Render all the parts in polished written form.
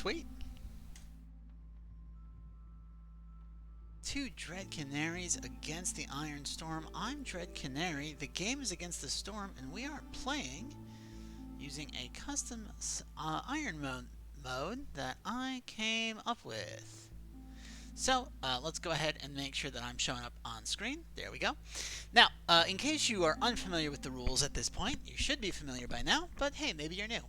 tweet. Two Dread Canaries against the Iron Storm. I'm Dread Canary. The game is against the Storm, and we are playing using a custom Iron mode that I came up with. So let's go ahead and make sure that I'm showing up on screen. There we go. Now, in case you are unfamiliar with the rules at this point, you should be familiar by now, but hey, maybe you're new.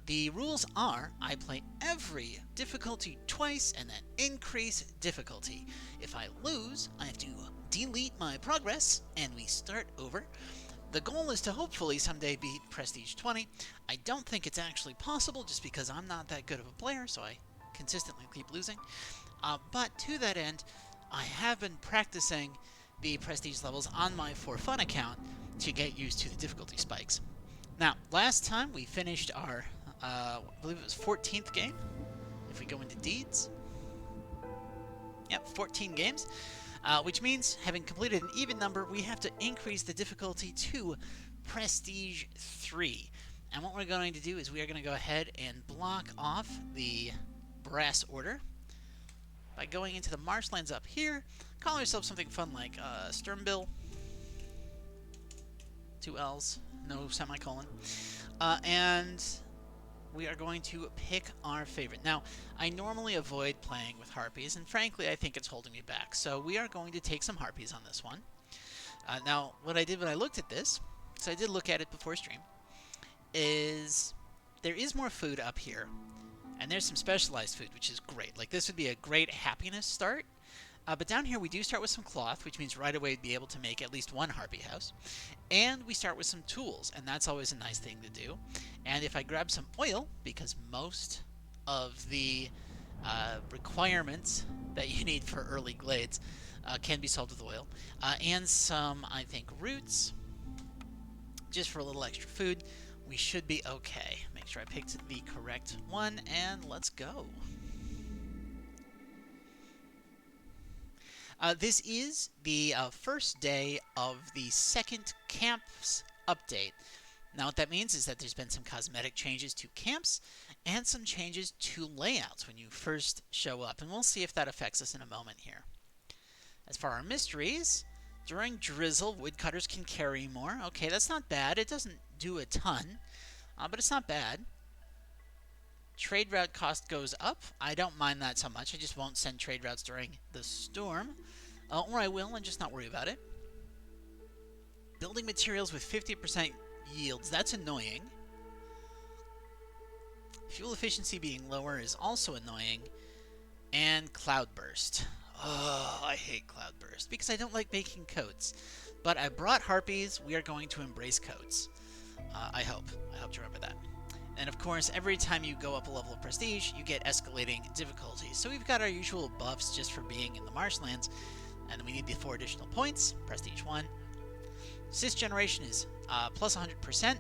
The rules are, I play every difficulty twice and then increase difficulty. If I lose, I have to delete my progress and we start over. The goal is to hopefully someday beat Prestige 20. I don't think it's actually possible just because I'm not that good of a player, so I consistently keep losing. But to that end, I have been practicing the Prestige levels on my For Fun account to get used to the difficulty spikes. Now, last time we finished our, I believe it was 14th game. If we go into deeds. Yep, 14 games. Which means, having completed an even number, we have to increase the difficulty to Prestige 3. And what we're going to do is we are going to go ahead and block off the brass order by going into the marshlands up here. Call yourself something fun like Sternbill. 2 L's. No semicolon. And we are going to pick our favorite. Now, I normally avoid playing with harpies, and frankly, I think it's holding me back. So we are going to take some harpies on this one. Now, what I did when I looked at this, so I did look at it before stream, is there is more food up here, and there's some specialized food, which is great. Like, this would be a great happiness start. But down here, we do start with some cloth, which means right away we'd be able to make at least one harpy house. And we start with some tools, and that's always a nice thing to do. And if I grab some oil, because most of the requirements that you need for early glades can be solved with oil, and some, I think, roots, just for a little extra food, we should be okay. Make sure I picked the correct one, and let's go. This is the first day of the second camps update. Now what that means is that there's been some cosmetic changes to camps and some changes to layouts when you first show up, and we'll see if that affects us in a moment here. As for our mysteries, during drizzle, woodcutters can carry more. Okay, that's not bad. It doesn't do a ton, but it's not bad. Trade route cost goes up. I don't mind that so much. I just won't send trade routes during the storm. Or I will and just not worry about it. Building materials with 50% yields. That's annoying. Fuel efficiency being lower is also annoying. And cloudburst. Oh, I hate cloudburst because I don't like making coats. But I brought harpies. We are going to embrace coats. I hope. I hope to remember that. And of course, every time you go up a level of prestige, you get escalating difficulties. So we've got our usual buffs just for being in the marshlands, and we need the 4 additional points, prestige 1. Sys generation is plus 100%,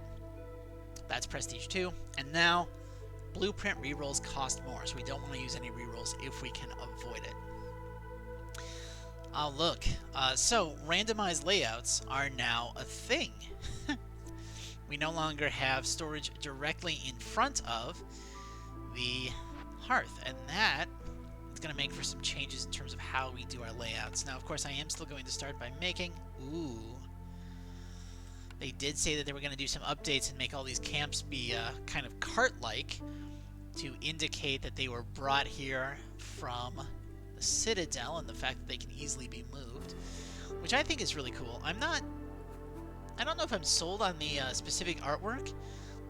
that's prestige 2. And now, blueprint rerolls cost more, so we don't want to use any rerolls if we can avoid it. Oh look, so randomized layouts are now a thing. We no longer have storage directly in front of the hearth, and that is going to make for some changes in terms of how we do our layouts. Now, of course, I am still going to start by making... Ooh. They did say that they were going to do some updates and make all these camps be kind of cart-like to indicate that they were brought here from the Citadel and the fact that they can easily be moved, which I think is really cool. I don't know if I'm sold on the specific artwork,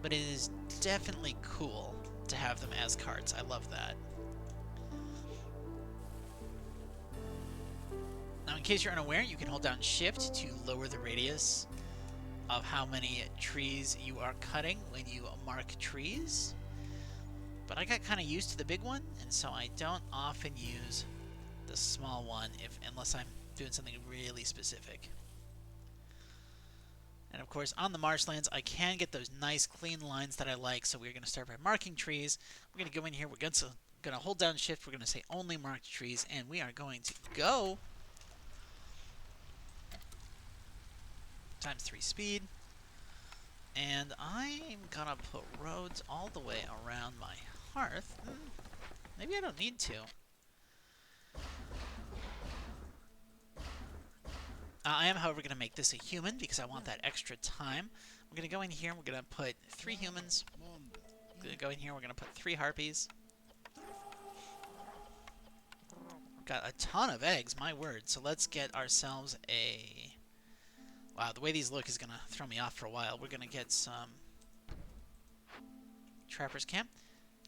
but it is definitely cool to have them as carts. I love that. Now, in case you're unaware, you can hold down Shift to lower the radius of how many trees you are cutting when you mark trees. But I got kind of used to the big one, and so I don't often use the small one unless I'm doing something really specific. And of course, on the marshlands, I can get those nice clean lines that I like, so we're going to start by marking trees. We're going to go in here, we're going to hold down Shift, we're going to say only marked trees, and we are going to go times 3 speed. And I'm going to put roads all the way around my hearth. Maybe I don't need to. I am, however, going to make this a human because I want that extra time. We're going to go in here and we're going to put 3 humans. We're going to go in here, we're going to put 3 harpies. Got a ton of eggs, my word. So let's get ourselves a... Wow, the way these look is going to throw me off for a while. We're going to get some... Trapper's Camp.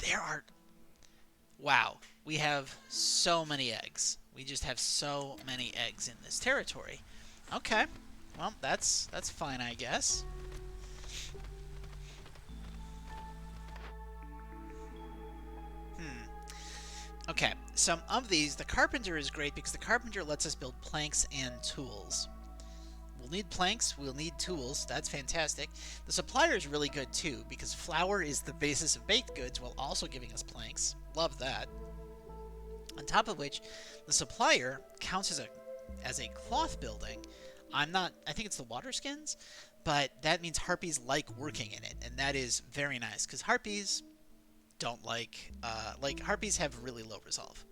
There are... Wow, we have so many eggs. We just have so many eggs in this territory. Okay, well, that's fine, I guess. Okay, some of these, the carpenter is great because the carpenter lets us build planks and tools. We'll need planks, we'll need tools, that's fantastic. The supplier is really good too because flour is the basis of baked goods while also giving us planks. Love that. On top of which, the supplier counts as a cloth building. I think it's the water skins, but that means harpies like working in it, and that is very nice because harpies don't like harpies have really low resolve.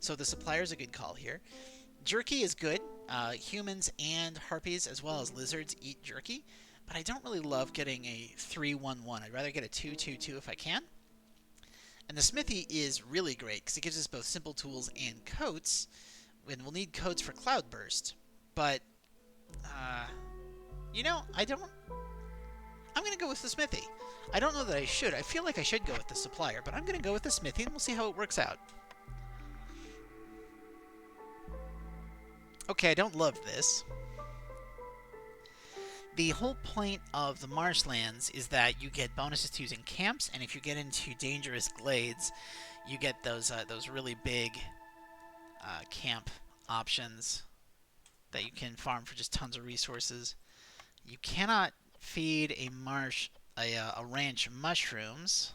So the supplier is a good call here. Jerky is good. Humans and harpies as well as lizards eat jerky, but I don't really love getting a 3-1-1. I'd rather get a 2-2-2 if I can. And the smithy is really great because it gives us both simple tools and coats, and we'll need coats for cloudburst. But you know, I'm going to go with the smithy. I don't know that I should. I feel like I should go with the supplier, but I'm going to go with the smithy, and we'll see how it works out. Okay, I don't love this. The whole point of the marshlands is that you get bonuses to using camps, and if you get into dangerous glades, you get those really big camp options that you can farm for just tons of resources. You cannot feed a ranch mushrooms,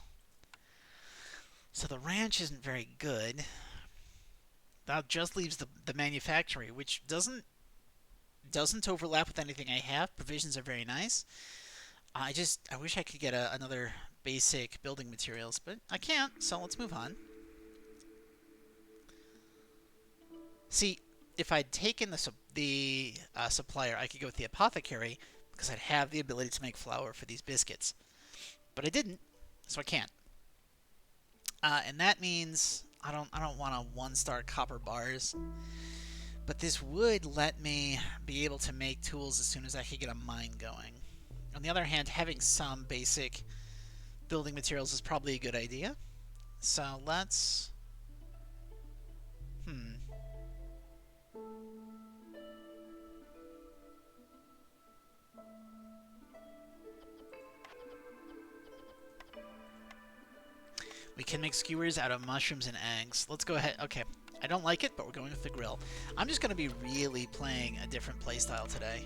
so the ranch isn't very good. That just leaves the manufactory, which doesn't overlap with anything I have. Provisions are very nice. I wish I could get another basic building materials, but I can't, so let's move on. See, if I'd taken the supplier, I could go with the apothecary because I'd have the ability to make flour for these biscuits. But I didn't, so I can't. And that means I don't want a 1-star copper bars. But this would let me be able to make tools as soon as I could get a mine going. On the other hand, having some basic building materials is probably a good idea. So let's... We can make skewers out of mushrooms and eggs. Let's go ahead. Okay, I don't like it, but we're going with the grill. I'm just going to be really playing a different playstyle today.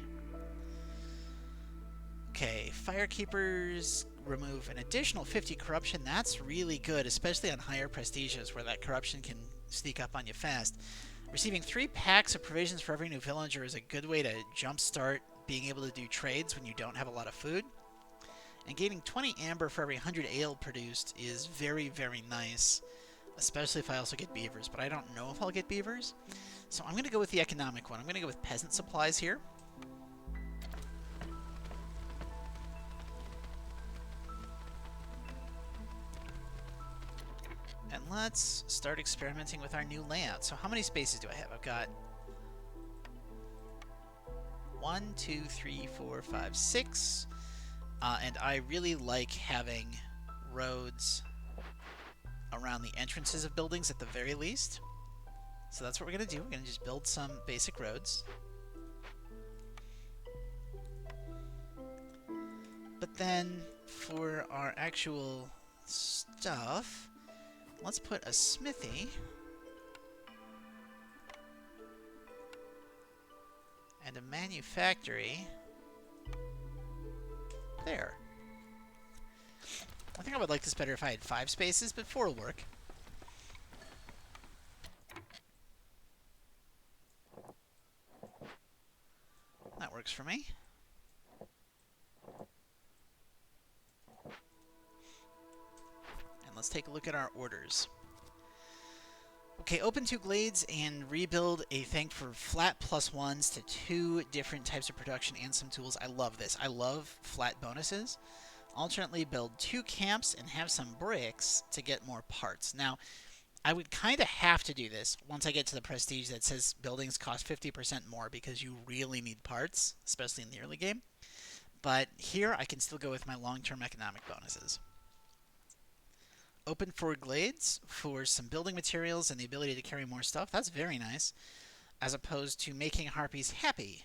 Okay, Firekeepers remove an additional 50 corruption. That's really good, especially on higher prestiges where that corruption can sneak up on you fast. Receiving 3 packs of provisions for every new villager is a good way to jumpstart being able to do trades when you don't have a lot of food. And gaining 20 amber for every 100 ale produced is very, very nice, especially if I also get beavers, but I don't know if I'll get beavers. So I'm going to go with the economic one. I'm going to go with peasant supplies here. And let's start experimenting with our new layout. So how many spaces do I have? I've got 1, 2, 3, 4, 5, 6. And I really like having roads around the entrances of buildings at the very least. So that's what we're going to do. We're going to just build some basic roads. But then for our actual stuff, let's put a smithy and a manufactory there. I think I would like this better if I had 5 spaces, but 4 will work. That works for me. And Let's take a look at our orders. Okay, open 2 glades and rebuild a thing for flat +1s to 2 different types of production and some tools. I love this. I love flat bonuses. Alternately build 2 camps and have some bricks to get more parts. Now, I would kind of have to do this once I get to the prestige that says buildings cost 50% more because you really need parts, especially in the early game. But here I can still go with my long-term economic bonuses. Open 4 glades for some building materials and the ability to carry more stuff. That's very nice. As opposed to making harpies happy.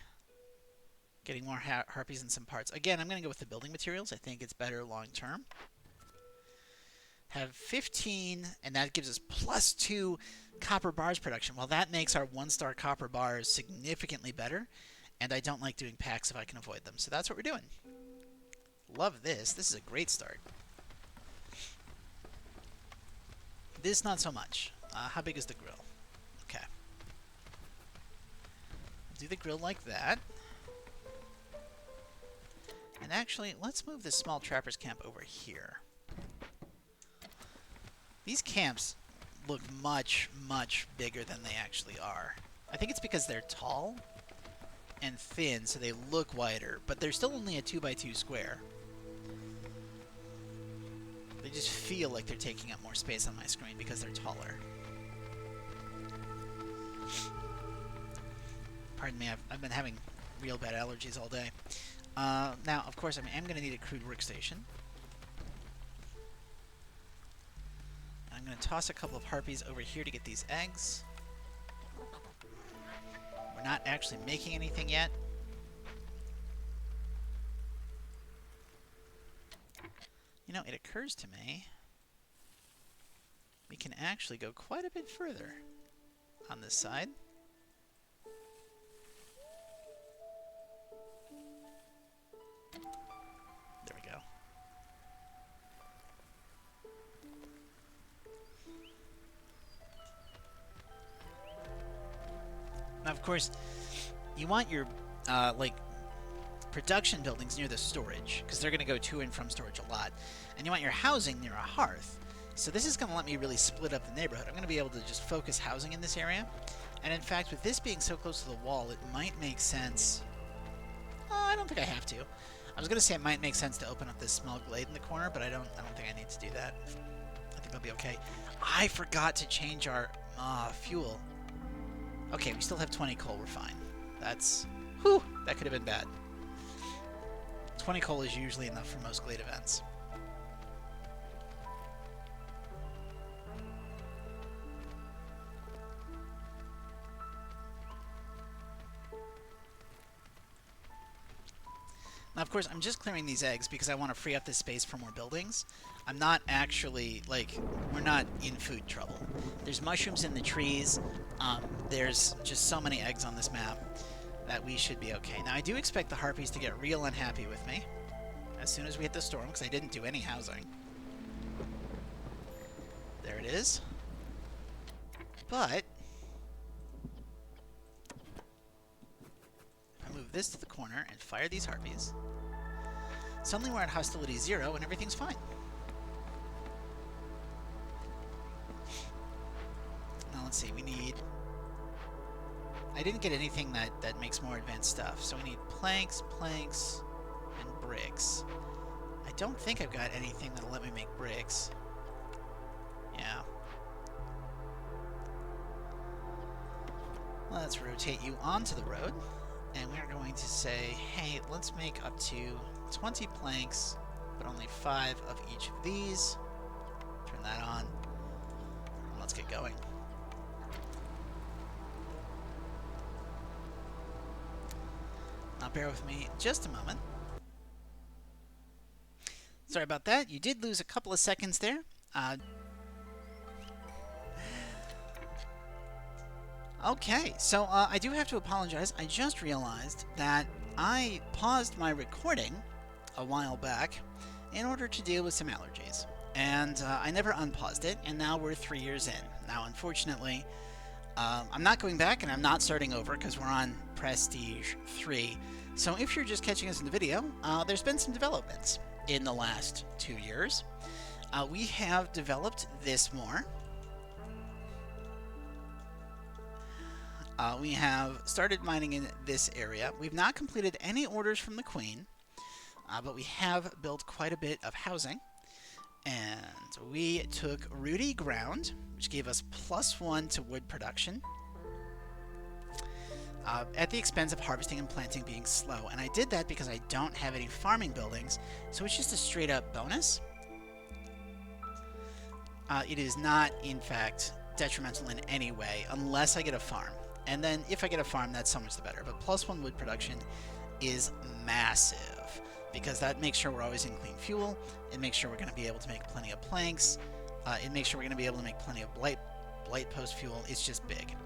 Getting more harpies and some parts. Again, I'm going to go with the building materials. I think it's better long-term. Have 15, and that gives us +2 copper bars production. Well, that makes our 1-star copper bars significantly better, and I don't like doing packs if I can avoid them. So that's what we're doing. Love this. This is a great start. This, not so much. How big is the grill? Okay. Do the grill like that. And actually, let's move this small trapper's camp over here. These camps look much, much bigger than they actually are. I think it's because they're tall and thin, so they look wider, but they're still only a 2x2 square. They just feel like they're taking up more space on my screen because they're taller. Pardon me, I've been having real bad allergies all day. Now, of course, I am going to need a crude workstation. I'm going to toss a couple of harpies over here to get these eggs. We're not actually making anything yet. You know, it occurs to me we can actually go quite a bit further on this side. There we go. Now, of course, you want your, production buildings near the storage, because they're going to go to and from storage a lot. And you want your housing near a hearth. So this is going to let me really split up the neighborhood. I'm going to be able to just focus housing in this area. And in fact, with this being so close to the wall, it might make sense... I don't think I have to. I was going to say it might make sense to open up this small glade in the corner, but I don't think I need to do that. I think I'll be okay. I forgot to change our fuel. Okay, we still have 20 coal. We're fine. That's... Whew! That could have been bad. 20 coal is usually enough for most glade events. Now, of course, I'm just clearing these eggs because I want to free up this space for more buildings. I'm not actually, we're not in food trouble. There's mushrooms in the trees. There's just so many eggs on this map that we should be okay. Now, I do expect the harpies to get real unhappy with me as soon as we hit the storm, because I didn't do any housing. There it is. But if I move this to the corner and fire these harpies, suddenly we're at hostility 0 and everything's fine. Now let's see, we need... I didn't get anything that makes more advanced stuff, so we need planks, and bricks. I don't think I've got anything that'll let me make bricks. Yeah. Let's rotate you onto the road, and we're going to say, hey, let's make up to 20 planks, but only 5 of each of these. Turn that on, and let's get going. Now bear with me just a moment. Sorry about that. You did lose a couple of seconds there. Okay, so I do have to apologize. I just realized that I paused my recording a while back in order to deal with some allergies. And I never unpaused it, and now we're 3 years in. Now, unfortunately, I'm not going back and I'm not starting over because we're on Prestige 3. So if you're just catching us in the video, there's been some developments in the last 2 years. We have developed this more. We have started mining in this area. We've not completed any orders from the Queen, but we have built quite a bit of housing. And we took Rooty Ground, which gave us +1 to wood production, at the expense of harvesting and planting being slow. And I did that because I don't have any farming buildings, so it's just a straight up bonus. It is not, in fact, detrimental in any way, unless I get a farm. And then if I get a farm, that's so much the better. But +1 wood production is massive, because that makes sure we're always in clean fuel. It makes sure we're going to be able to make plenty of planks. It makes sure we're going to be able to make plenty of blight post fuel. It's just big.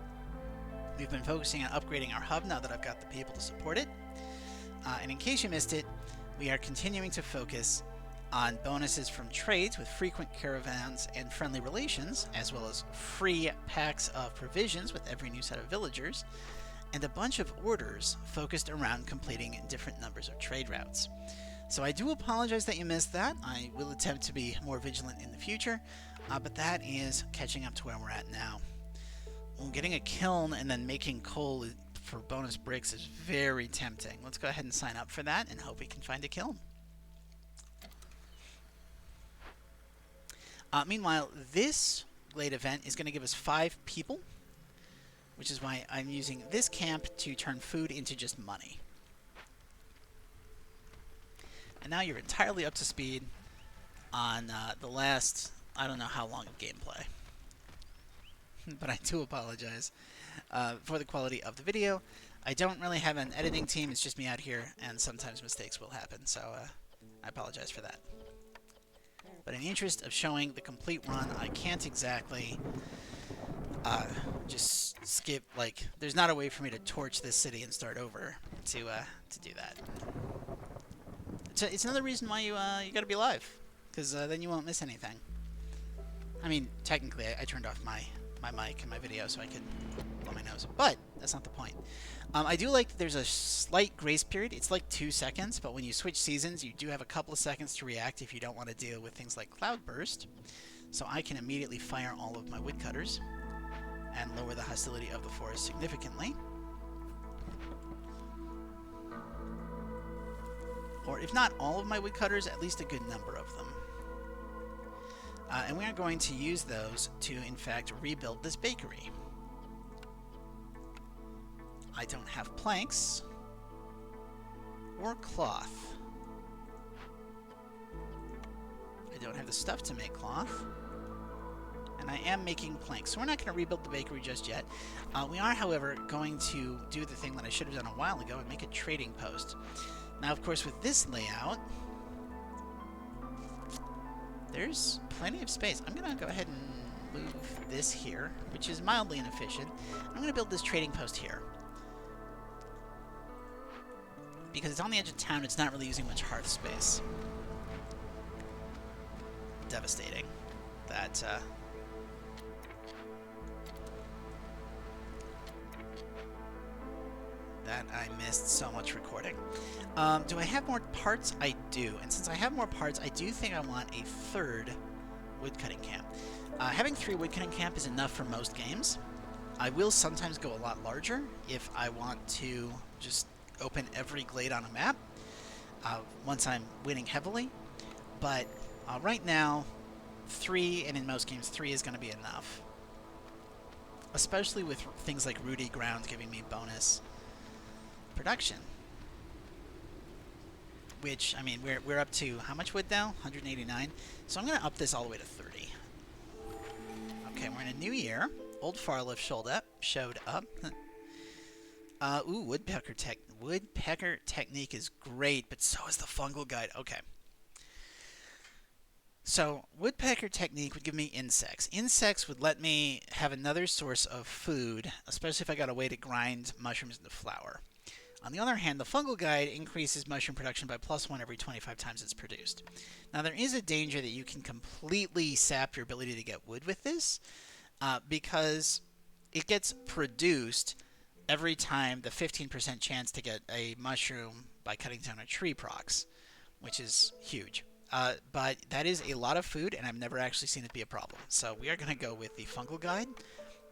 We've been focusing on upgrading our hub now that I've got the people to support it. And in case you missed it, we are continuing to focus on bonuses from trades with frequent caravans and friendly relations, as well as free packs of provisions with every new set of villagers, and a bunch of orders focused around completing different numbers of trade routes. So I do apologize that you missed that. I will attempt to be more vigilant in the future, but that is catching up to where we're at now. Well, getting a kiln and then making coal for bonus bricks is very tempting. Let's go ahead and sign up for that and hope we can find a kiln. Meanwhile, this Glade event is going to give us 5 people, which is why I'm using this camp to turn food into just money. And now you're entirely up to speed on the last, I don't know how long of gameplay. But I do apologize for the quality of the video. I don't really have an editing team, it's just me out here, and sometimes mistakes will happen, so I apologize for that. But in the interest of showing the complete run, I can't exactly just skip, like, there's not a way for me to torch this city and start over to do that. It's another reason why you gotta be live, because then you won't miss anything. I mean, technically, I turned off my mic and my video so I could blow my nose, but that's not the point. I do like that there's a slight grace period. It's like 2 seconds, but when you switch seasons, you do have a couple of seconds to react if you don't want to deal with things like cloudburst. So I can immediately fire all of my woodcutters and lower the hostility of the forest significantly. Or if not all of my woodcutters, at least a good number of them. And we are going to use those to, in fact, rebuild this bakery. I don't have planks or cloth. I don't have the stuff to make cloth. And I am making planks. So we're not going to rebuild the bakery just yet. We are, however, going to do the thing that I should have done a while ago and make a trading post. Now, of course, with this layout, there's plenty of space. I'm going to go ahead and move this here, which is mildly inefficient. I'm going to build this trading post here. Because it's on the edge of town, it's not really using much hearth space. Devastating. That I missed so much recording. Do I have more parts? I do. And since I have more parts, I do think I want a 3rd woodcutting camp. Having 3 woodcutting camp is enough for most games. I will sometimes go a lot larger if I want to just open every glade on a map once I'm winning heavily. But right now, 3, and in most games, 3 is going to be enough. Especially with things like Rooty Ground giving me bonus production. Which, I mean, we're up to how much wood now? 189. So I'm going to up this all the way to 30. Okay, we're in a new year. Old Farlift showed up. Ooh, woodpecker technique is great, but so is the fungal guide. Okay. So, woodpecker technique would give me insects. Insects would let me have another source of food, especially if I got a way to grind mushrooms into flour. On the other hand, the fungal guide increases mushroom production by +1 every 25 times it's produced. Now, there is a danger that you can completely sap your ability to get wood with this, because it gets produced every time the 15% chance to get a mushroom by cutting down a tree procs, which is huge. but that is a lot of food, and I've never actually seen it be a problem. So we are going to go with the fungal guide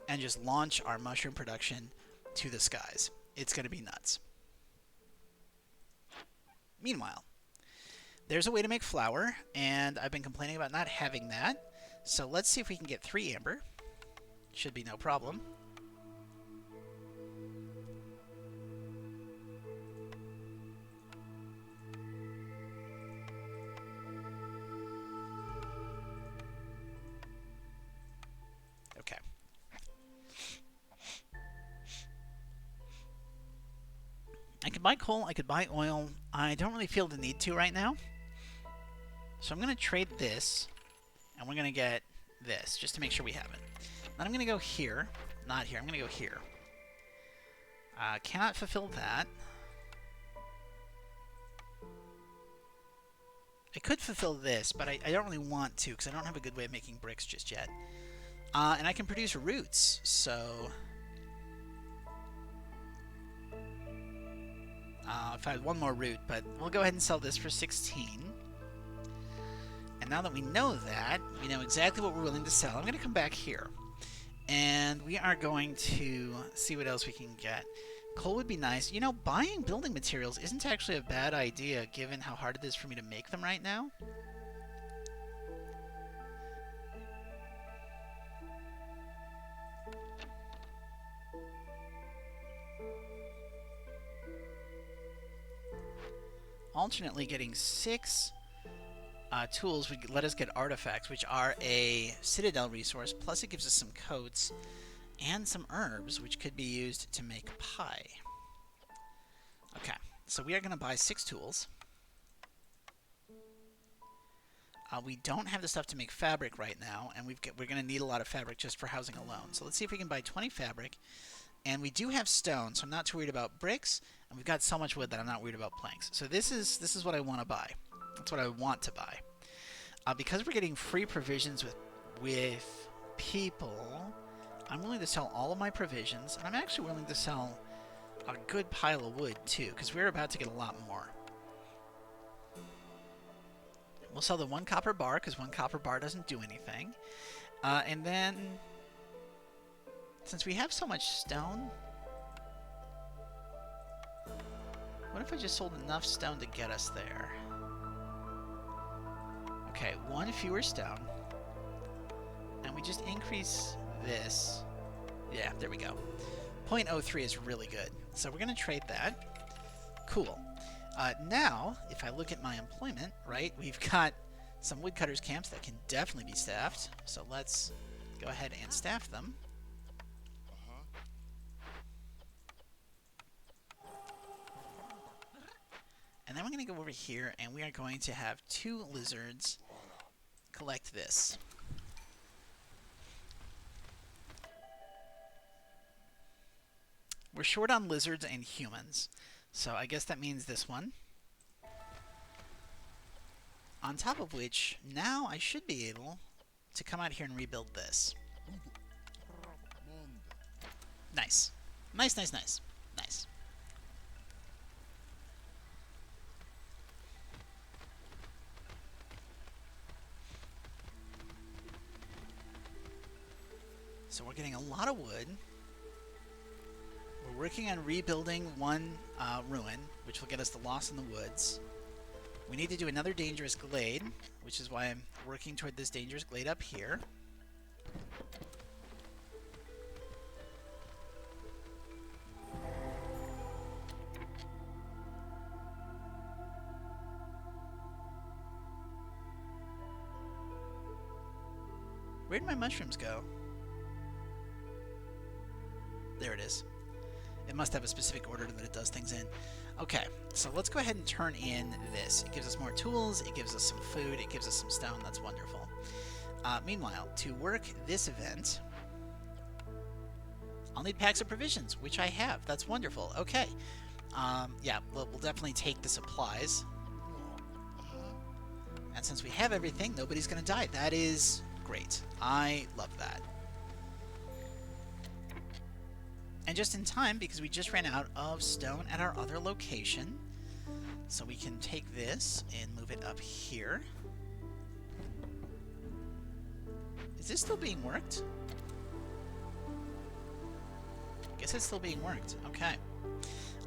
and just launch our mushroom production to the skies. It's going to be nuts. Meanwhile, there's a way to make flour, and I've been complaining about not having that. So let's see if we can get 3 amber. Should be no problem. Okay. I could buy coal, I could buy oil. I don't really feel the need to right now. So I'm going to trade this, and we're going to get this, just to make sure we have it. Then I'm going to go here. Not here, I'm going to go here. Cannot fulfill that. I could fulfill this, but I don't really want to, because I don't have a good way of making bricks just yet. And I can produce roots, so... if I had one more root, but we'll go ahead and sell this for 16. And now that we know that, we know exactly what we're willing to sell, I'm going to come back here. And we are going to see what else we can get. Coal would be nice. You know, buying building materials isn't actually a bad idea, given how hard it is for me to make them right now. Alternately, getting 6 tools would let us get artifacts, which are a citadel resource, plus it gives us some coats and some herbs, which could be used to make pie. Okay, so we are going to buy 6 tools. We don't have the stuff to make fabric right now, and we're going to need a lot of fabric just for housing alone. So let's see if we can buy 20 fabric. And we do have stone, so I'm not too worried about bricks. And we've got so much wood that I'm not worried about planks. So this is what I want to buy. That's what I want to buy. Because we're getting free provisions with people, I'm willing to sell all of my provisions. And I'm actually willing to sell a good pile of wood, too, because we're about to get a lot more. We'll sell the 1 copper bar, because 1 copper bar doesn't do anything. And then, since we have so much stone, what if I just sold enough stone to get us there? Okay, 1 fewer stone. And we just increase this. Yeah, there we go. 0.03 is really good. So we're going to trade that. Cool. Now, if I look at my employment, right, we've got some woodcutters camps that can definitely be staffed. So let's go ahead and staff them. And then we're going to go over here, and we are going to have 2 lizards collect this. We're short on lizards and humans, so I guess that means this one. On top of which, now I should be able to come out here and rebuild this. Nice. Nice, nice, nice. Nice. So we're getting a lot of wood. We're working on rebuilding 1 ruin, which will get us the Lost in the Woods. We need to do another dangerous glade, which is why I'm working toward this dangerous glade up here. Where'd my mushrooms go? There it is. It must have a specific order that it does things in. Okay, so let's go ahead and turn in this. It gives us more tools, it gives us some food, it gives us some stone. That's wonderful. Meanwhile, to work this event, I'll need packs of provisions, which I have. That's wonderful. Okay. Yeah, we'll definitely take the supplies. And since we have everything, nobody's going to die. That is great. I love that. And just in time, because we just ran out of stone at our other location. So we can take this and move it up here. Is this still being worked? Guess it's still being worked. Okay.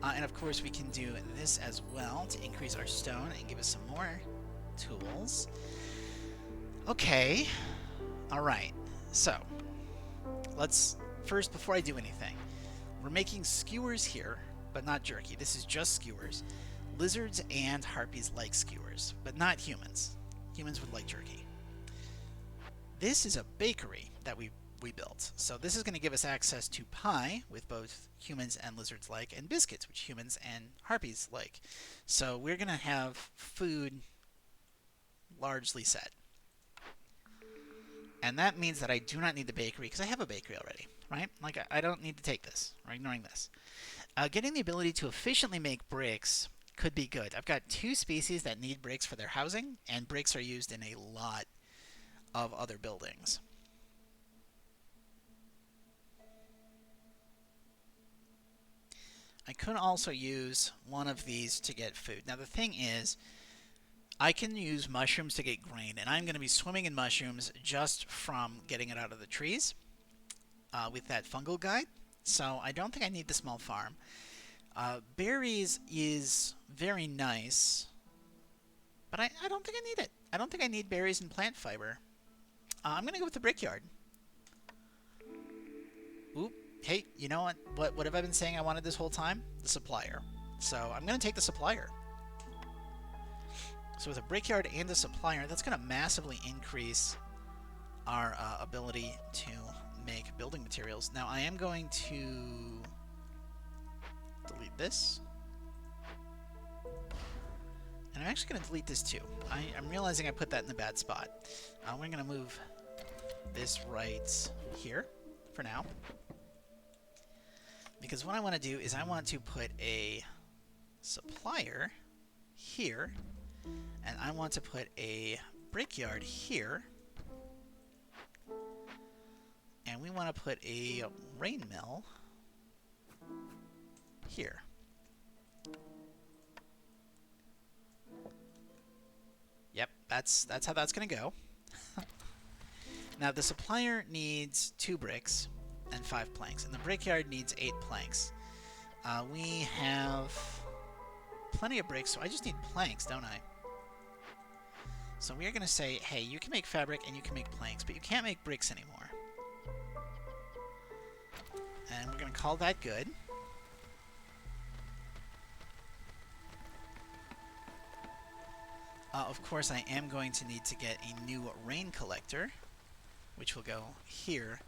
And of course we can do this as well to increase our stone and give us some more tools. Okay. Alright. So, let's... First, before I do anything, we're making skewers here, but not jerky. This is just skewers. Lizards and harpies like skewers, but not humans. Humans would like jerky. This is a bakery that we built. So this is going to give us access to pie, with both humans and lizards like, and biscuits, which humans and harpies like. So we're going to have food largely set. And that means that I do not need the bakery, because I have a bakery already, right? Like, I don't need to take this. We're ignoring this. Getting the ability to efficiently make bricks could be good. I've got 2 species that need bricks for their housing, and bricks are used in a lot of other buildings. I could also use one of these to get food. Now the thing is, I can use mushrooms to get grain, and I'm going to be swimming in mushrooms just from getting it out of the trees with that fungal guide. So I don't think I need the small farm. Berries is very nice, but I don't think I need it. I don't think I need berries and plant fiber. I'm going to go with the brickyard. Oop. Hey, you know what? What have I been saying I wanted this whole time? The supplier. So I'm going to take the supplier. So with a brickyard and a supplier, that's going to massively increase our ability to make building materials. Now I am going to delete this. And I'm actually going to delete this too. I'm realizing I put that in the bad spot. We're going to move this right here for now. Because what I want to do is I want to put a supplier here, and I want to put a brickyard here, and we want to put a rain mill here. Yep, that's how that's going to go. Now the supplier needs 2 bricks and 5 planks, and the brickyard needs 8 planks. We have plenty of bricks, so I just need planks, don't I? So we are going to say, hey, you can make fabric and you can make planks, but you can't make bricks anymore. And we're going to call that good. Of course, I am going to need to get a new rain collector, which will go here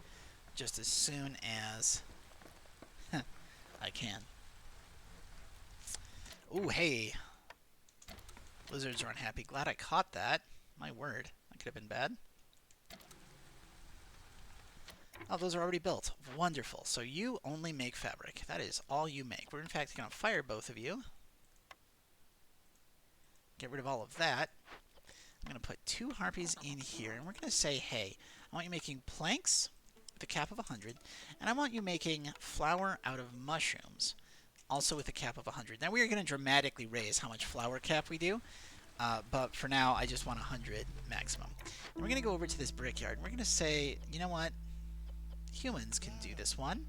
just as soon as I can. Ooh, hey. Lizards are unhappy. Glad I caught that. My word. That could have been bad. Oh, those are already built. Wonderful. So you only make fabric. That is all you make. We're in fact going to fire both of you. Get rid of all of that. I'm going to put 2 harpies in here, and we're going to say, hey, I want you making planks with a cap of 100, and I want you making flour out of mushrooms, also with a cap of 100. Now we are going to dramatically raise how much flour cap we do, but for now I just want 100 maximum. And we're going to go over to this brickyard, and we're going to say, you know what, humans can do this one,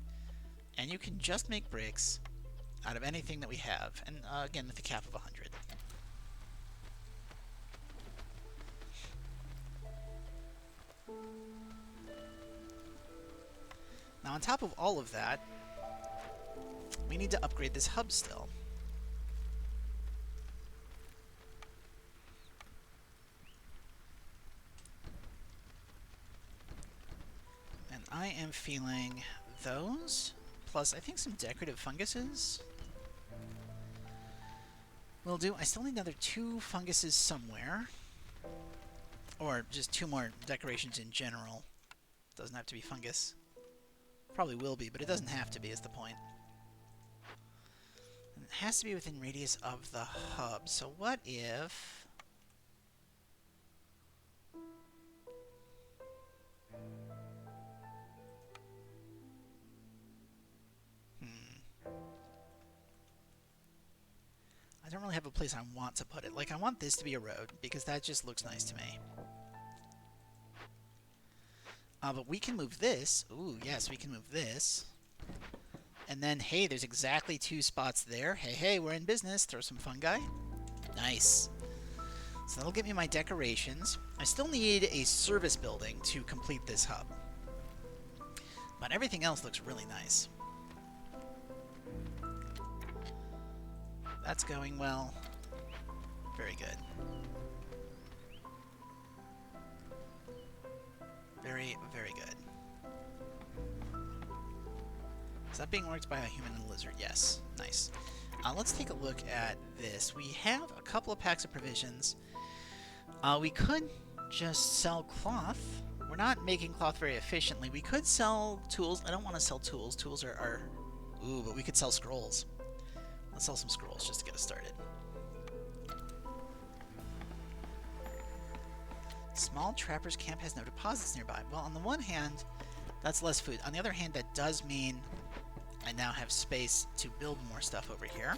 and you can just make bricks out of anything that we have, and again with a cap of 100. Now on top of all of that, we need to upgrade this hub still. And I am feeling those, plus I think some decorative funguses will do. I still need another 2 funguses somewhere. Or just 2 more decorations in general. Doesn't have to be fungus. Probably will be, but it doesn't have to be, is the point. And it has to be within radius of the hub. So what if... I don't really have a place I want to put it. Like, I want this to be a road, because that just looks nice to me. But we can move this. Ooh, yes, we can move this. And then, hey, there's exactly 2 spots there. Hey, hey, we're in business. Throw some fungi. Nice. So that'll get me my decorations. I still need a service building to complete this hub. But everything else looks really nice. That's going well. Very good. Very, very good. Is that being worked by a human and a lizard? Yes. Nice. Let's take a look at this. We have a couple of packs of provisions. We could just sell cloth. We're not making cloth very efficiently. We could sell tools. I don't want to sell tools. Tools are... Ooh, but we could sell scrolls. Let's sell some scrolls just to get us started. Small trapper's camp has no deposits nearby. Well, on the one hand, that's less food. On the other hand, that does mean I now have space to build more stuff over here.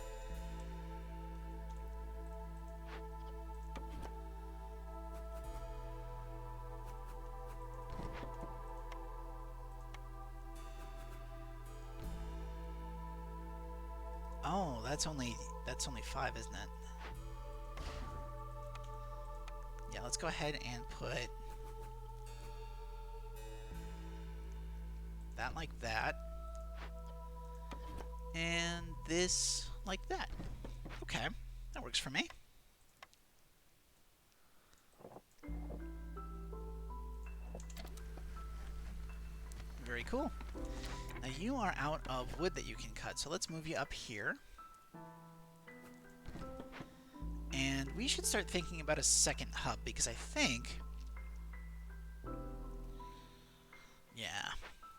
Oh, that's only 5, isn't it? Yeah, let's go ahead and put that like that. And this like that. Okay, that works for me. Very cool. Now you are out of wood that you can cut, so let's move you up here. And we should start thinking about a second hub, because I think... Yeah,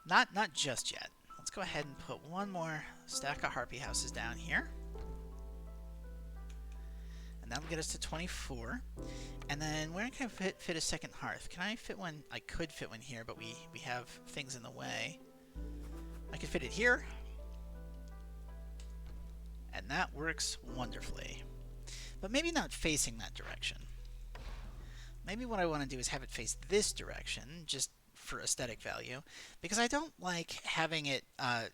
not just yet. Let's go ahead and put one more stack of harpy houses down here. And that'll get us to 24. And then where can I fit a second hearth? Can I fit one? I could fit one here, but we have things in the way. I could fit it here. And that works wonderfully. But maybe not facing that direction. Maybe what I want to do is have it face this direction, just for aesthetic value, because I don't like having it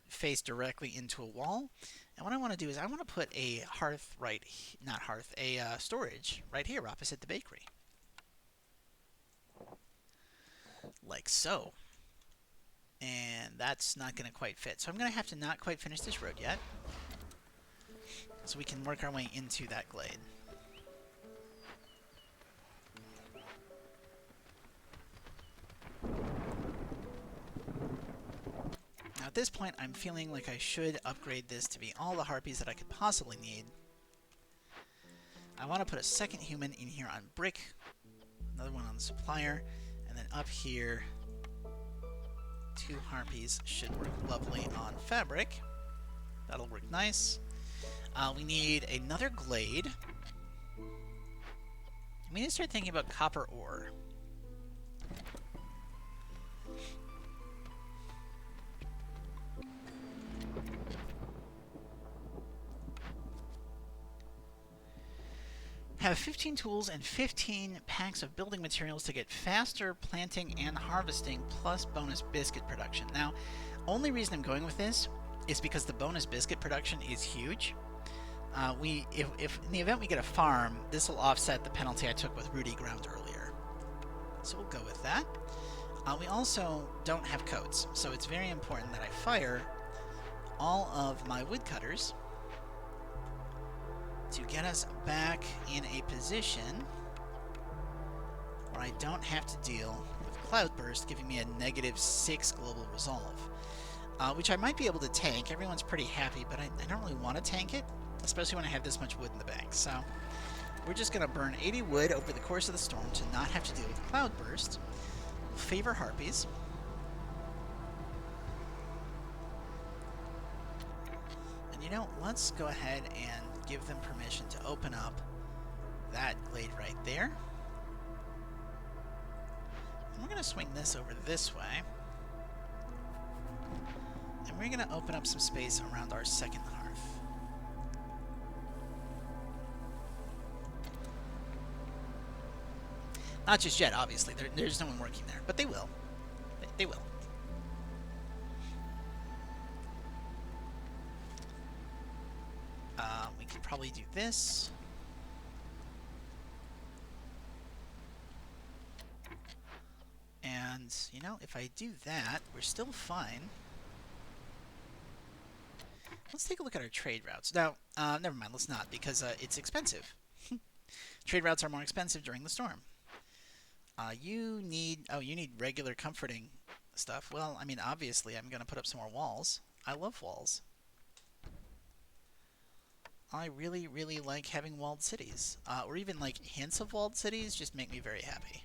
face directly into a wall. And what I want to do is I want to put a hearth storage right here opposite the bakery. Like so. And that's not going to quite fit. So I'm going to have to not quite finish this road yet, so we can work our way into that glade. Now at this point, I'm feeling like I should upgrade this to be all the harpies that I could possibly need. I want to put a second human in here on brick, another one on the supplier, and then up here, 2 harpies should work lovely on fabric. That'll work nice. We need another glade. We need to start thinking about copper ore. Have 15 tools and 15 packs of building materials to get faster planting and harvesting, plus bonus biscuit production. Now, only reason I'm going with this is because the bonus biscuit production is huge. If in the event we get a farm, this will offset the penalty I took with Rudy Ground earlier. So we'll go with that. We also don't have coats, so it's very important that I fire all of my woodcutters to get us back in a position where I don't have to deal with Cloudburst giving me a -6 global resolve, which I might be able to tank. Everyone's pretty happy, but I don't really want to tank it, especially when I have this much wood in the bank. So we're just going to burn 80 wood over the course of the storm to not have to deal with Cloudburst. We'll favor harpies. And you know, let's go ahead and give them permission to open up that glade right there. And we're going to swing this over this way. And we're going to open up some space around our second hearth. Not just yet, obviously. There's no one working there, but they will. They will. We could probably do this. And, you know, if I do that, we're still fine. Let's take a look at our trade routes. Now, never mind, let's not, because it's expensive. Trade routes are more expensive during the storm. You need regular comforting stuff. Well, I mean, obviously, I'm going to put up some more walls. I love walls. I really, really like having walled cities. Or even, like, hints of walled cities just make me very happy.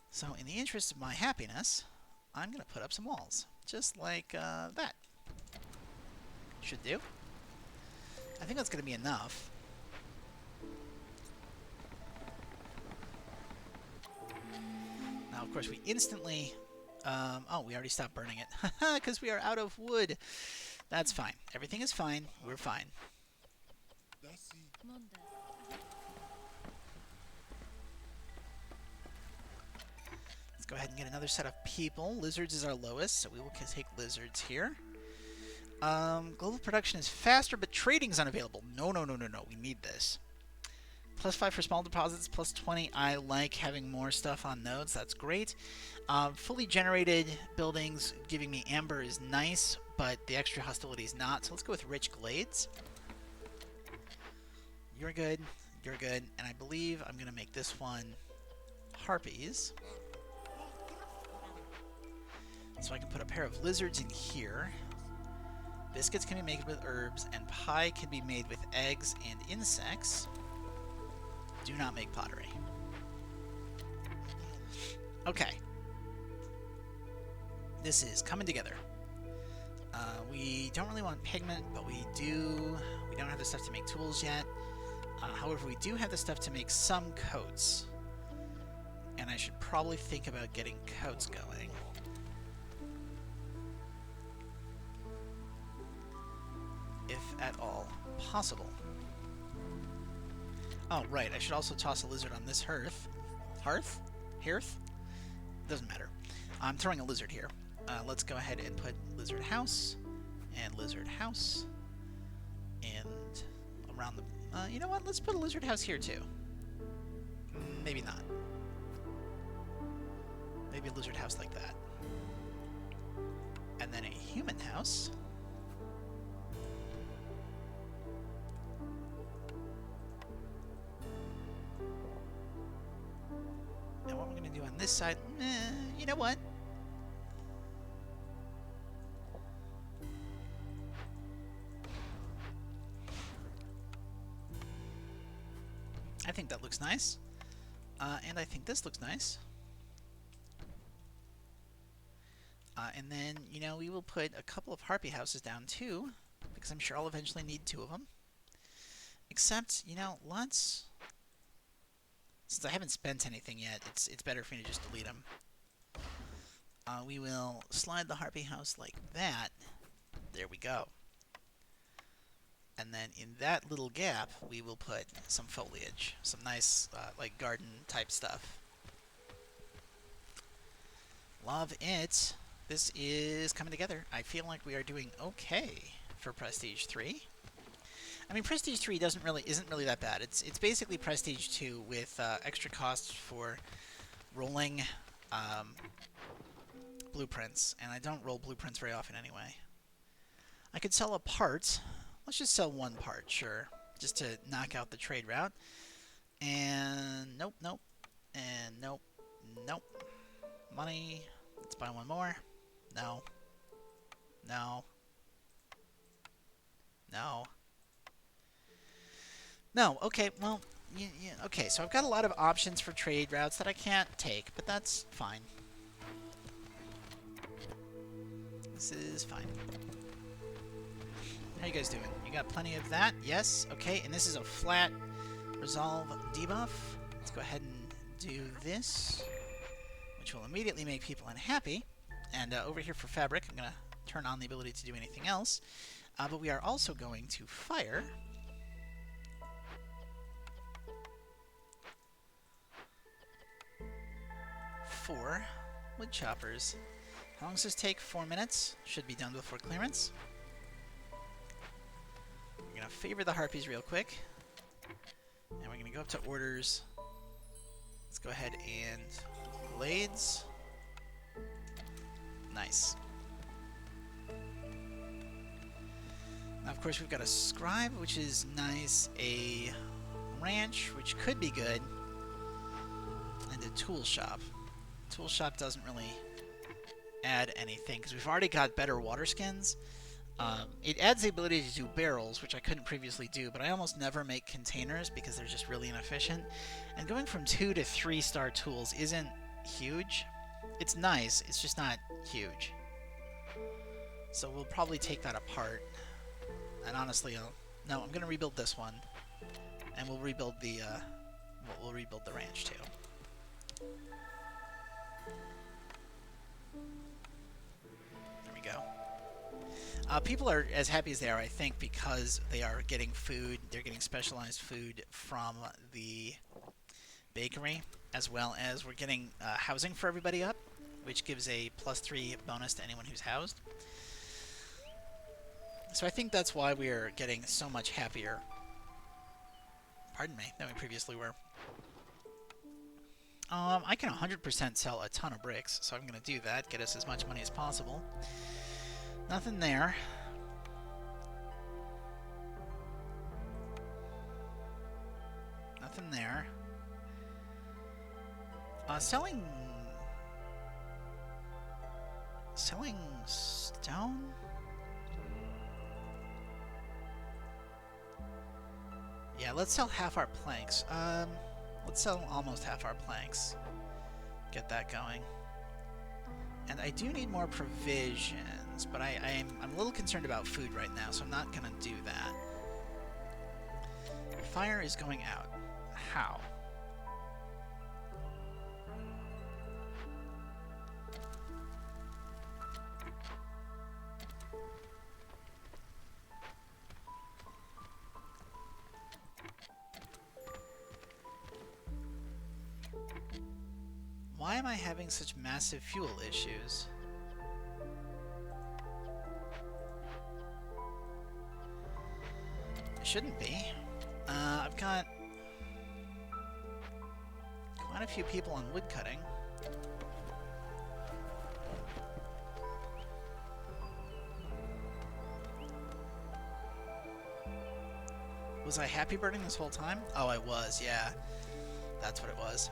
So, in the interest of my happiness, I'm going to put up some walls. Just like that. Should do. I think that's going to be enough. Now, of course, we instantly... oh, we already stopped burning it. Because we are out of wood. That's fine. Everything is fine. We're fine. Let's go ahead and get another set of people. Lizards is our lowest, so we will take lizards here. Global production is faster, but trading is unavailable. No, no, no, no, no. We need this. +5 for small deposits, +20. I like having more stuff on nodes. That's great. Fully generated buildings giving me amber is nice, but the extra hostility is not. So let's go with rich glades. You're good. You're good. And I believe I'm going to make this one harpies. So I can put a pair of lizards in here. Biscuits can be made with herbs, and pie can be made with eggs and insects. Do not make pottery. Okay. This is coming together. We don't really want pigment, but we don't have the stuff to make tools yet. However, we do have the stuff to make some coats. And I should probably think about getting coats going. If at all possible. Oh, right. I should also toss a lizard on this hearth. Hearth? Hearth? Doesn't matter. I'm throwing a lizard here. Let's go ahead and put lizard house and lizard house. And around the... you know what? Let's put a lizard house here, too. Maybe not. Maybe a lizard house like that. And then a human house. And what we're going to do on this side... you know what? I think that looks nice. And I think this looks nice. And then, you know, we will put a couple of harpy houses down too, because I'm sure I'll eventually need 2 of them. Except, you know, let's... Since I haven't spent anything yet, it's better for me to just delete them. We will slide the harpy house like that. There we go. And then in that little gap, we will put some foliage. Some nice, like, garden-type stuff. Love it. This is coming together. I feel like we are doing okay for Prestige 3. I mean, Prestige 3 isn't really that bad. It's basically Prestige 2 with extra costs for rolling blueprints. And I don't roll blueprints very often anyway. I could sell a part... Let's just sell 1 part, sure. Just to knock out the trade route. And nope, nope. And nope, nope. Money. Let's buy 1 more. No. No. No. No, okay, well, okay, so I've got a lot of options for trade routes that I can't take, but that's fine. This is fine. How you guys doing? You got plenty of that? Yes? Okay, and this is a flat resolve debuff. Let's go ahead and do this, which will immediately make people unhappy. And over here for fabric, I'm going to turn on the ability to do anything else. But we are also going to fire. wood choppers. How long does this take? 4 minutes. Should be done before clearance. We're going to favor the harpies real quick. And we're going to go up to orders. Let's go ahead and blades. Nice. Now, of course, we've got a scribe, which is nice, a ranch, which could be good, and a tool shop. Tool shop doesn't really add anything, because we've already got better water skins. It adds the ability to do barrels, which I couldn't previously do, but I almost never make containers because they're just really inefficient. And going from 2 to 3-star tools isn't huge. It's nice, it's just not huge. So we'll probably take that apart. And honestly, no, I'm going to rebuild this one. And we'll rebuild the, we'll rebuild the ranch too. There we go. People are as happy as they are, I think, because they are getting food. They're getting specialized food from the bakery, as well as we're getting housing for everybody up, which gives a +3 bonus to anyone who's housed. So I think that's why we're getting so much happier, pardon me, than we previously were. I can 100% sell a ton of bricks, so I'm going to do that, get us as much money as possible. Nothing there. Nothing there. Selling stone? Yeah, let's sell half our planks. Let's sell almost half our planks. Get that going. And I do need more provisions, but I'm a little concerned about food right now, so I'm not gonna do that. Fire is going out. How? Why am I having such massive fuel issues? It shouldn't be. I've got quite a few people on wood cutting. Was I happy burning this whole time? Oh, I was, yeah. That's what it was.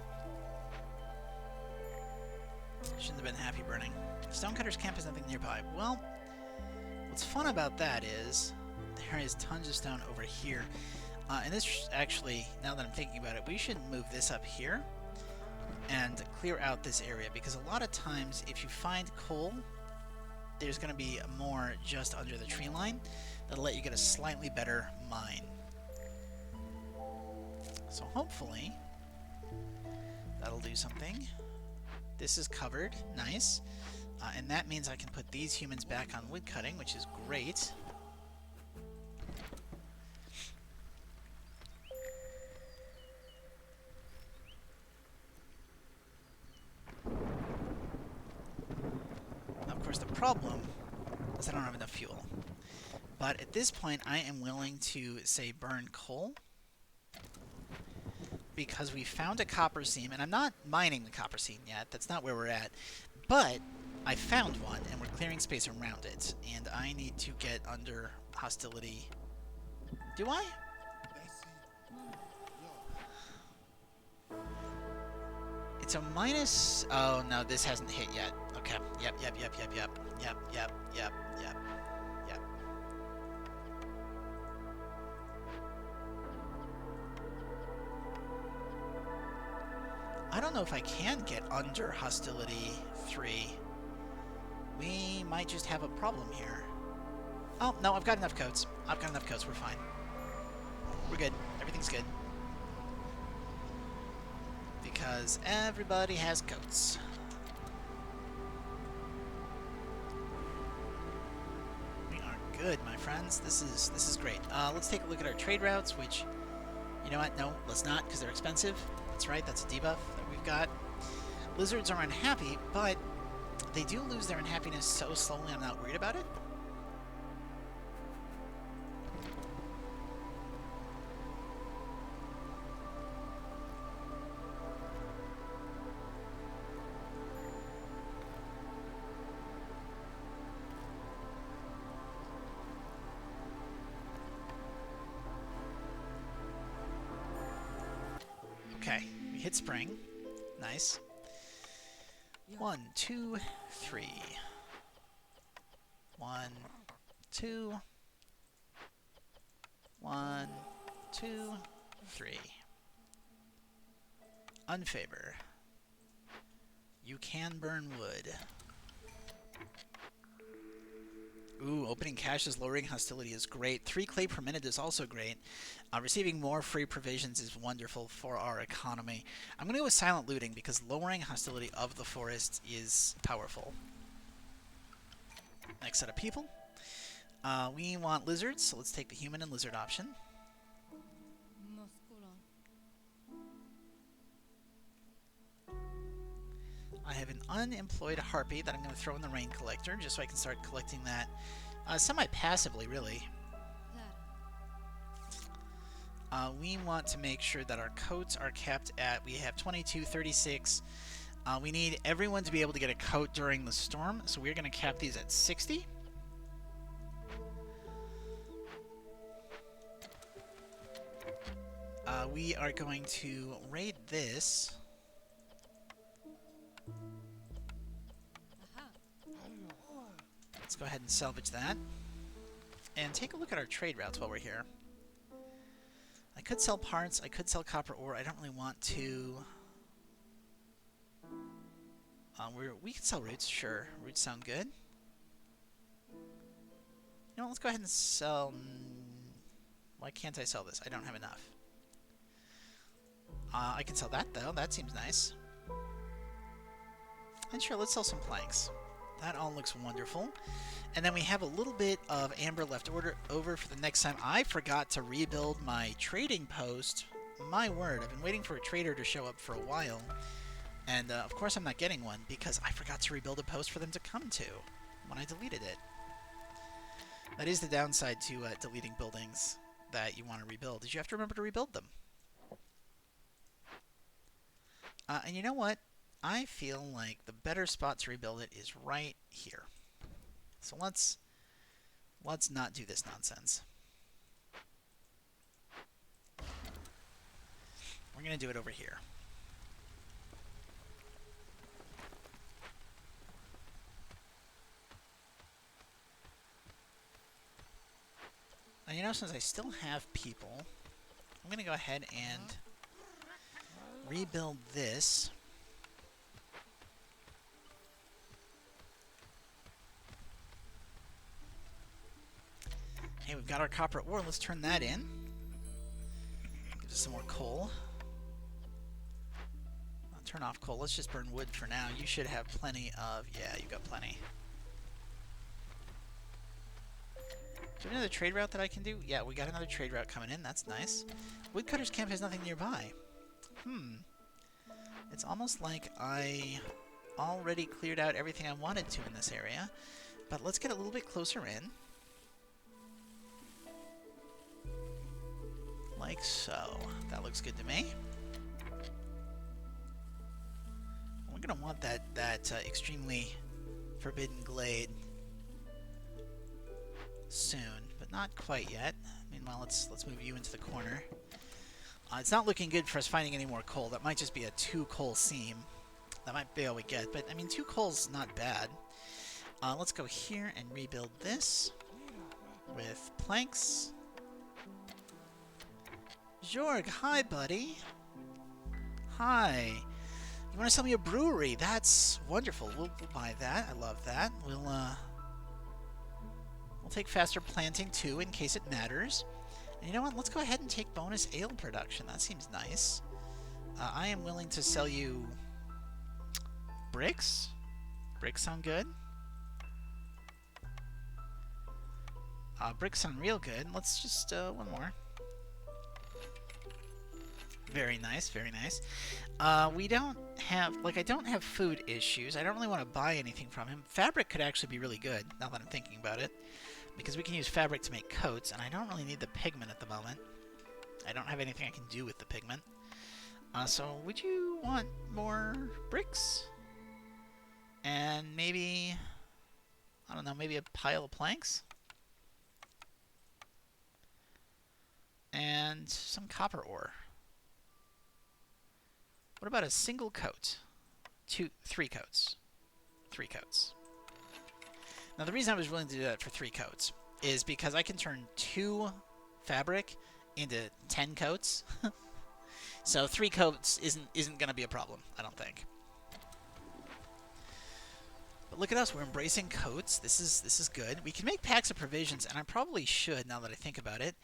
Shouldn't have been happy burning. Stonecutter's camp has nothing nearby. Well, what's fun about that is there is tons of stone over here. And this actually, now that I'm thinking about it, we should move this up here and clear out this area, because a lot of times if you find coal, there's going to be more just under the tree line that'll let you get a slightly better mine. So hopefully that'll do something. This is covered. Nice. And that means I can put these humans back on wood cutting, which is great. Now, of course, the problem is I don't have enough fuel. But at this point, I am willing to, say, burn coal, because we found a copper seam, and I'm not mining the copper seam yet. That's not where we're at. But I found one, and we're clearing space around it, and I need to get under hostility. Do I? It's a minus... Oh, no, this hasn't hit yet. Okay. Yep. I don't know if I can get under hostility 3. We might just have a problem here. Oh, no, I've got enough coats. We're fine. We're good. Everything's good. Because everybody has coats. We are good, my friends. This is great. Let's take a look at our trade routes, which, you know what? No, let's not, because they're expensive. That's right, that's a debuff that we've got. Lizards are unhappy, but They do lose their unhappiness so slowly, I'm not worried about it. Okay, we hit spring. Nice. 1, 2, 3. 1, 2. 1, 2, 3. Unfavor. You can burn wood. Ooh, opening caches, lowering hostility is great. 3 clay per minute is also great. Receiving more free provisions is wonderful for our economy. I'm going to go with silent looting because lowering hostility of the forest is powerful. Next set of people. We want lizards, so let's take the human and lizard option. I have an unemployed harpy that I'm going to throw in the rain collector just so I can start collecting that semi-passively, really. We want to make sure that our coats are kept at, we have 22, 36. We need everyone to be able to get a coat during the storm, so we're going to cap these at 60. We are going to raid this. Let's go ahead and salvage that. And take a look at our trade routes while we're here. I could sell parts, I could sell copper ore, I don't really want to. We can sell roots, sure. Roots sound good. You know what, let's go ahead and sell... Why can't I sell this? I don't have enough. I can sell that, though. That seems nice. And sure, let's sell some planks. That all looks wonderful. And then we have a little bit of amber left over for the next time. I forgot to rebuild my trading post. My word, I've been waiting for a trader to show up for a while. And, of course, I'm not getting one because I forgot to rebuild a post for them to come to when I deleted it. That is the downside to deleting buildings that you want to rebuild, is you have to remember to rebuild them. And you know what? I feel like the better spot to rebuild it is right here. So let's not do this nonsense. We're going to do it over here. And you know, since I still have people, I'm going to go ahead and rebuild this. Hey, we've got our copper ore. Let's turn that in. Gives us some more coal. I'll turn off coal. Let's just burn wood for now. You should have plenty of... Yeah, you got plenty. Do we have another trade route that I can do? Yeah, we got another trade route coming in. That's nice. Woodcutter's camp has nothing nearby. It's almost like I already cleared out everything I wanted to in this area. But let's get a little bit closer in. Like so. That looks good to me. We're going to want that extremely forbidden glade soon, but not quite yet. Meanwhile, let's move you into the corner. It's not looking good for us finding any more coal. That might just be a 2 coal seam. That might be all we get, but I mean 2 coal's not bad. Let's go here and rebuild this with planks. Jorg, hi buddy. Hi. You want to sell me a brewery? That's wonderful. We'll buy that. I love that. We'll take faster planting too, in case it matters. And you know what? Let's go ahead and take bonus ale production. That seems nice. I am willing to sell you bricks. Bricks sound good. Bricks sound real good. Let's just one more. Very nice, very nice. We don't have, like, I don't have food issues. I don't really want to buy anything from him. Fabric could actually be really good, now that I'm thinking about it, because we can use fabric to make coats, and I don't really need the pigment at the moment. I don't have anything I can do with the pigment. So would you want more bricks? And maybe, I don't know, maybe a pile of planks? And some copper ore. What about a single coat? 3 coats. 3 coats. Now, the reason I was willing to do that for 3 coats is because I can turn 2 fabric into 10 coats. So 3 coats isn't going to be a problem, I don't think. But look at us, we're embracing coats. This is good. We can make packs of provisions, and I probably should now that I think about it.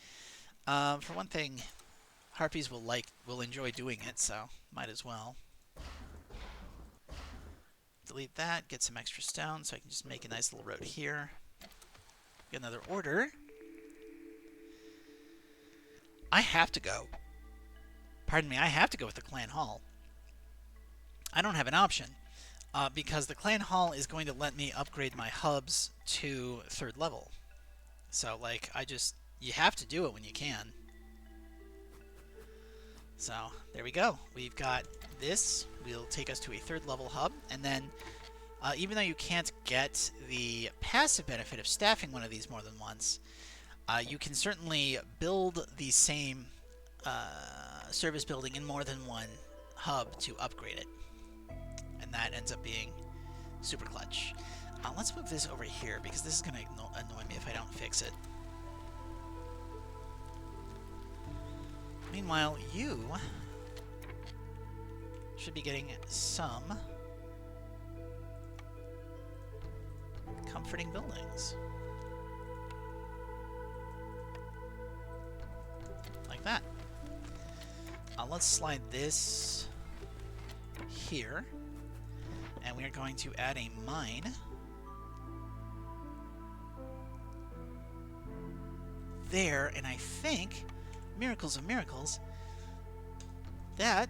For one thing, harpies will enjoy doing it, so might as well. Delete that, get some extra stone so I can just make a nice little road here. Get another order. I have to go. Pardon me, I have to go with the clan hall. I don't have an option, because the clan hall is going to let me upgrade my hubs to 3rd level. So, like, you have to do it when you can. So, there we go. We've got this. Will take us to a 3rd level hub, and then, even though you can't get the passive benefit of staffing one of these more than once, you can certainly build the same service building in more than one hub to upgrade it. And that ends up being super clutch. Let's move this over here, because this is going to annoy me if I don't fix it. Meanwhile, you should be getting some comforting buildings. Like that. Let's slide this here. And we are going to add a mine there, and I think, miracles of miracles, that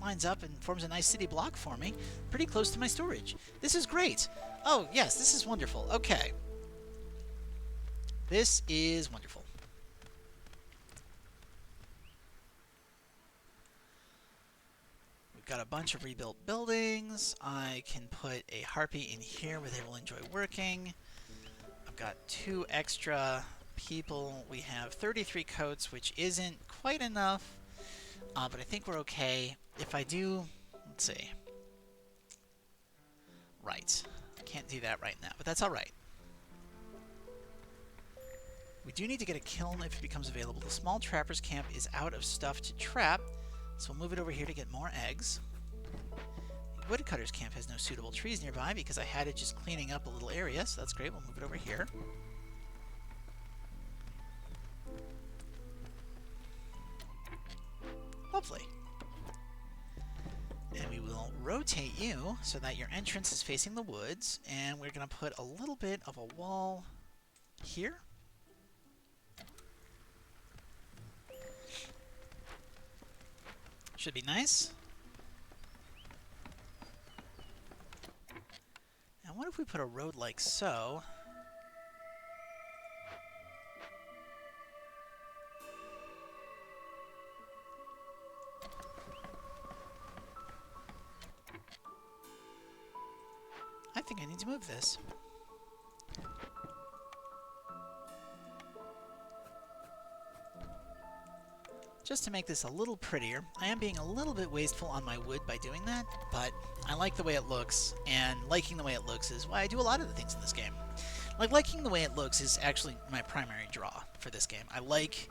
lines up and forms a nice city block for me, pretty close to my storage. This is great. Oh, yes, this is wonderful. Okay. This is wonderful. We've got a bunch of rebuilt buildings. I can put a harpy in here where they will enjoy working. I've got 2 extra people. We have 33 coats, which isn't quite enough, but I think we're okay. If I do, let's see. Right. Can't do that right now, but that's all right. We do need to get a kiln if it becomes available. The small trapper's camp is out of stuff to trap, so we'll move it over here to get more eggs. The woodcutter's camp has no suitable trees nearby because I had it just cleaning up a little area, so that's great. We'll move it over here. Lovely. And we will rotate you so that your entrance is facing the woods, and we're going to put a little bit of a wall here. Should be nice. And what if we put a road like so? I think I need to move this. Just to make this a little prettier. I am being a little bit wasteful on my wood by doing that, but I like the way it looks, and liking the way it looks is why I do a lot of the things in this game. Like, liking the way it looks is actually my primary draw for this game. I like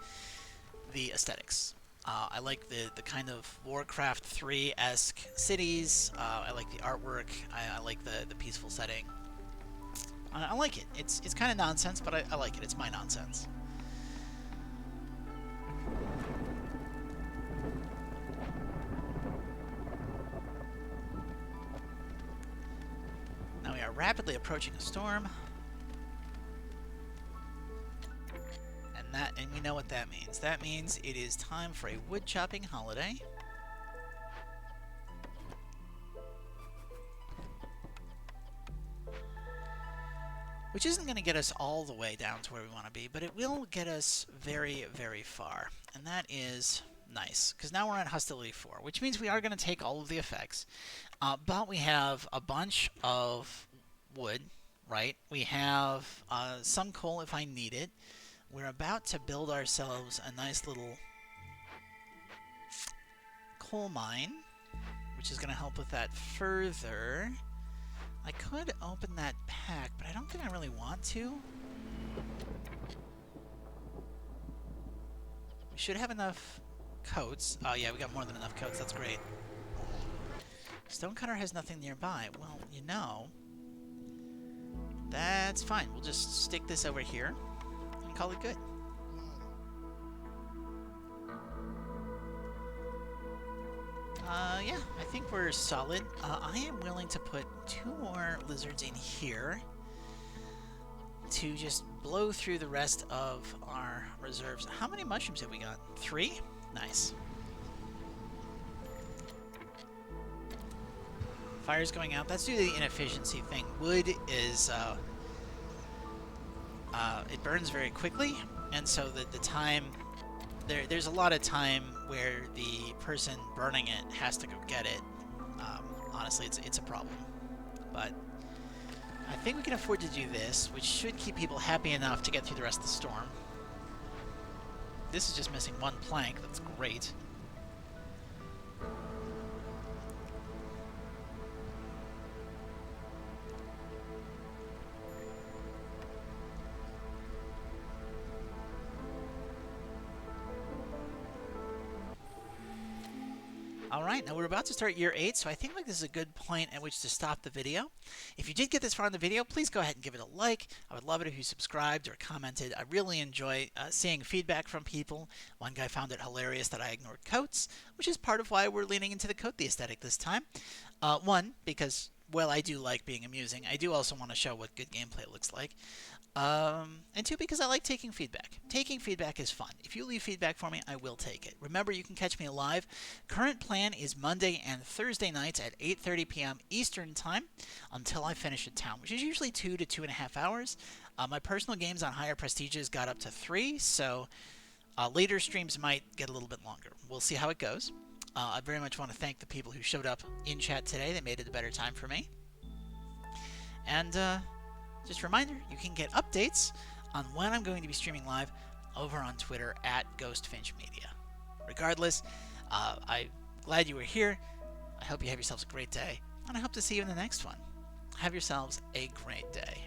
the aesthetics. I like the kind of Warcraft 3-esque cities. I like the artwork. I like the peaceful setting. I like it. It's kind of nonsense, but I like it. It's my nonsense. Now we are rapidly approaching a storm. And we know what that means. That means it is time for a wood chopping holiday. which isn't going to get us all the way down to where we want to be, but it will get us very, very far. And that is nice, because now we're at hostility 4, which means we are going to take all of the effects. But we have a bunch of wood, right? We have some coal if I need it. We're about to build ourselves a nice little coal mine, which is going to help with that further. I could open that pack, but I don't think I really want to. We should have enough coats. Oh yeah, we got more than enough coats. That's great. Stonecutter has nothing nearby. Well, you know, that's fine. We'll just stick this over here and call it good. Yeah, I think we're solid. I am willing to put 2 more lizards in here to just blow through the rest of our reserves. How many mushrooms have we got? 3? Nice. Fire's going out. That's due to the inefficiency thing. Wood is, it burns very quickly, and so the time... There's a lot of time where the person burning it has to go get it. Honestly, it's a problem. But I think we can afford to do this, which should keep people happy enough to get through the rest of the storm. This is just missing 1 plank. That's great. Alright, now we're about to start year 8, so I think this is a good point at which to stop the video. If you did get this far in the video, please go ahead and give it a like. I would love it if you subscribed or commented. I really enjoy seeing feedback from people. One guy found it hilarious that I ignored coats, which is part of why we're leaning into the coat the aesthetic this time. One, because, well, I do like being amusing. I do also want to show what good gameplay looks like. And 2, because I like taking feedback. Taking feedback is fun. If you leave feedback for me, I will take it. Remember, you can catch me live. Current plan is Monday and Thursday nights at 8:30 p.m. Eastern Time until I finish at town, which is usually 2 to 2.5 hours. My personal games on higher prestiges got up to 3, so later streams might get a little bit longer. We'll see how it goes. I very much want to thank the people who showed up in chat today. They made it a better time for me. And, just a reminder, you can get updates on when I'm going to be streaming live over on Twitter at GhostFinchMedia. Regardless, I'm glad you were here. I hope you have yourselves a great day, and I hope to see you in the next one. Have yourselves a great day.